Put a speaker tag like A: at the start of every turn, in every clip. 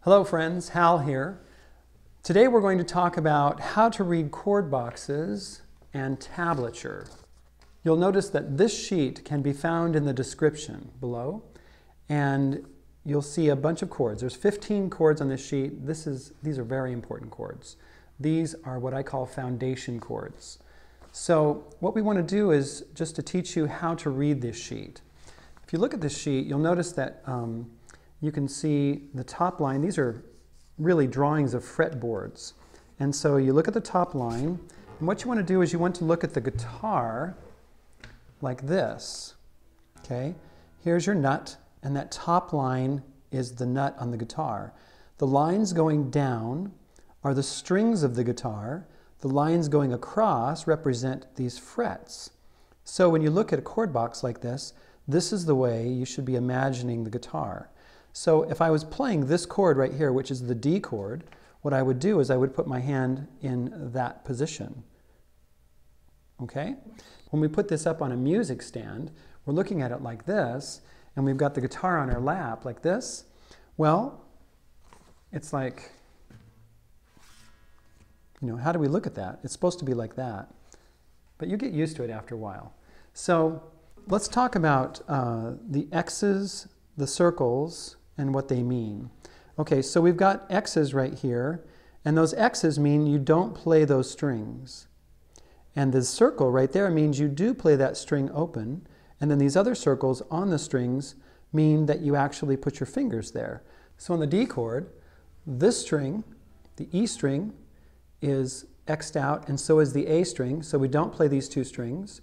A: Hello friends, Hal here. Today we're going to talk about how to read chord boxes and tablature. You'll notice that this sheet can be found in the description below, and you'll see a bunch of chords. There's 15 chords on this sheet. These are very important chords. These are what I call foundation chords. So what we want to do is just to teach you how to read this sheet. If you look at this sheet, you'll notice that you can see the top line. These are really drawings of fretboards. And so you look at the top line, and what you want to do is you want to look at the guitar like this. Okay? Here's your nut, and that top line is the nut on the guitar. The lines going down are the strings of the guitar. The lines going across represent these frets. So when you look at a chord box like this is the way you should be imagining the guitar. So if I was playing this chord right here, which is the D chord, what I would do is I would put my hand in that position. Okay? When we put this up on a music stand, we're looking at it like this, and we've got the guitar on our lap like this. Well, it's like, you know, how do we look at that? It's supposed to be like that. But you get used to it after a while. So let's talk about the X's, the circles, and what they mean. Okay, so we've got X's right here, and those X's mean you don't play those strings. And the circle right there means you do play that string open, and then these other circles on the strings mean that you actually put your fingers there. So on the D chord, this string, the E string, is X'd out, and so is the A string, so we don't play these two strings.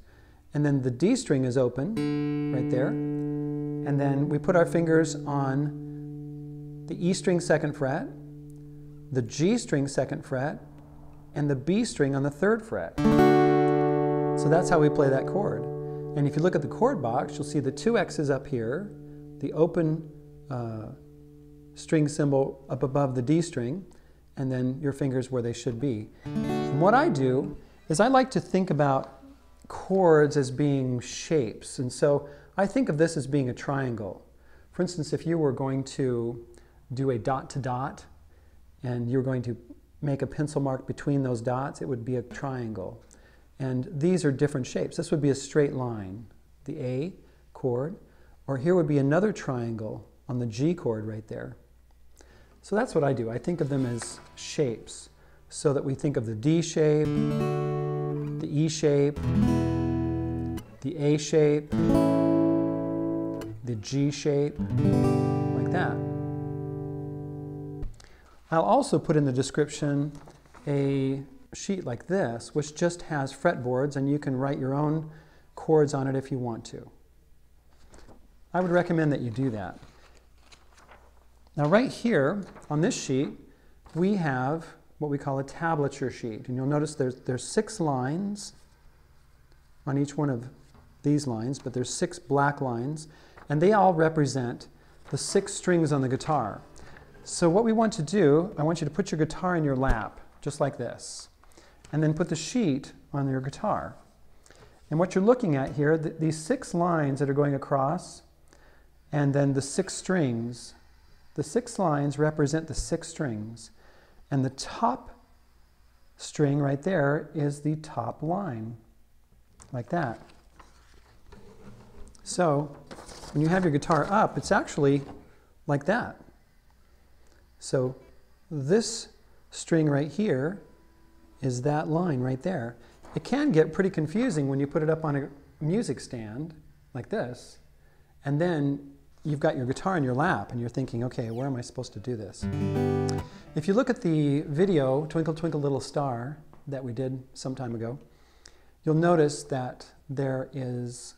A: And then the D string is open, right there. And then we put our fingers on the E string 2nd fret, the G string 2nd fret, and the B string on the 3rd fret. So that's how we play that chord. And if you look at the chord box, you'll see the two X's up here, the open string symbol up above the D string, and then your fingers where they should be. And what I do is I like to think about chords as being shapes. And so I think of this as being a triangle. For instance, if you were going to do a dot to dot, and you're going to make a pencil mark between those dots, it would be a triangle. And these are different shapes. This would be a straight line, the A chord, or here would be another triangle on the G chord right there. So that's what I do. I think of them as shapes, so that we think of the D shape, the E shape, the A shape, the G shape, like that. I'll also put in the description a sheet like this, which just has fretboards, and you can write your own chords on it if you want to. I would recommend that you do that. Now right here on this sheet, we have what we call a tablature sheet. And you'll notice there's 6 lines on each one of these lines, but there's 6 black lines, and they all represent the 6 strings on the guitar. So what we want to do, I want you to put your guitar in your lap, just like this, and then put the sheet on your guitar. And what you're looking at here, these 6 lines that are going across, and then the 6 strings, the 6 lines represent the 6 strings, and the top string right there is the top line, like that. So when you have your guitar up, it's actually like that. So this string right here is that line right there. It can get pretty confusing when you put it up on a music stand like this, and then you've got your guitar in your lap and you're thinking, okay, where am I supposed to do this? If you look at the video, Twinkle, Twinkle, Little Star, that we did some time ago, you'll notice that there is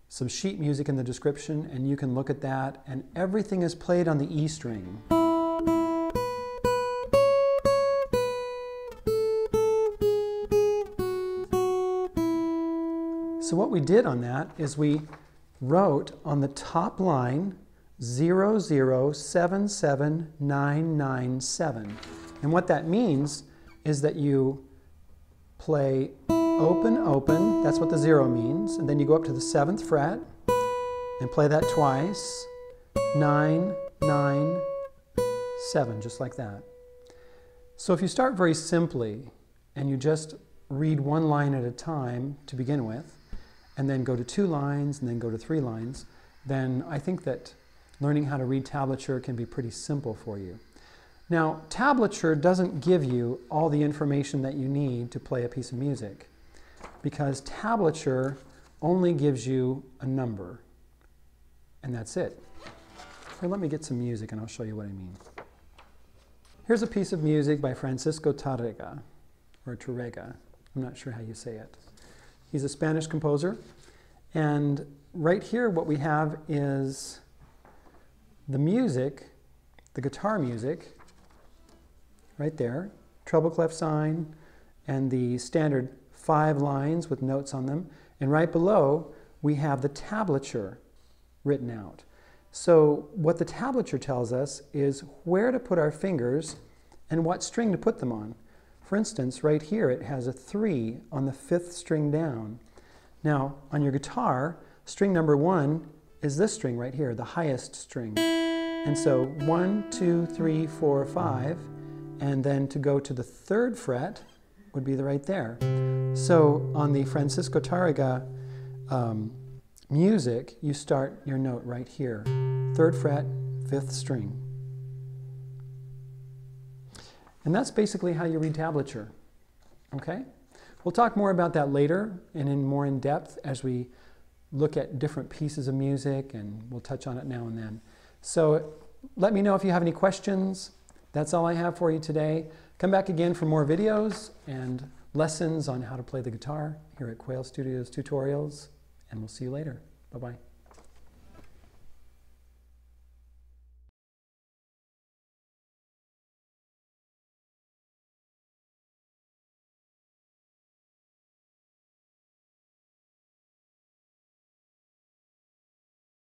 A: some sheet music in the description, and you can look at that, and everything is played on the E string. So what we did on that is we wrote on the top line 0077997. And what that means is that you play open, open, that's what the 0 means, and then you go up to the 7th fret and play that twice, 9, 9, 7, just like that. So if you start very simply and you just read one line at a time to begin with, and then go to 2 lines and then go to 3 lines, then I think that learning how to read tablature can be pretty simple for you. Now, tablature doesn't give you all the information that you need to play a piece of music, because tablature only gives you a number, and that's it. Here, let me get some music and I'll show you what I mean. Here's a piece of music by Francisco Tárrega, or Tárrega. I'm not sure how you say it. He's a Spanish composer, and right here what we have is the music, the guitar music, right there, treble clef sign, and the standard 5 lines with notes on them. And right below, we have the tablature written out. So what the tablature tells us is where to put our fingers and what string to put them on. For instance, right here it has a 3 on the 5th string down. Now, on your guitar, string number 1 is this string right here, the highest string. And so 1, 2, 3, 4, 5, and then to go to the 3rd fret would be right there. So on the Francisco Tárrega music, you start your note right here, 3rd fret, 5th string. And that's basically how you read tablature, okay? We'll talk more about that later and more in depth as we look at different pieces of music, and we'll touch on it now and then. So let me know if you have any questions. That's all I have for you today. Come back again for more videos and lessons on how to play the guitar here at Quail Studios Tutorials, and we'll see you later. Bye-bye.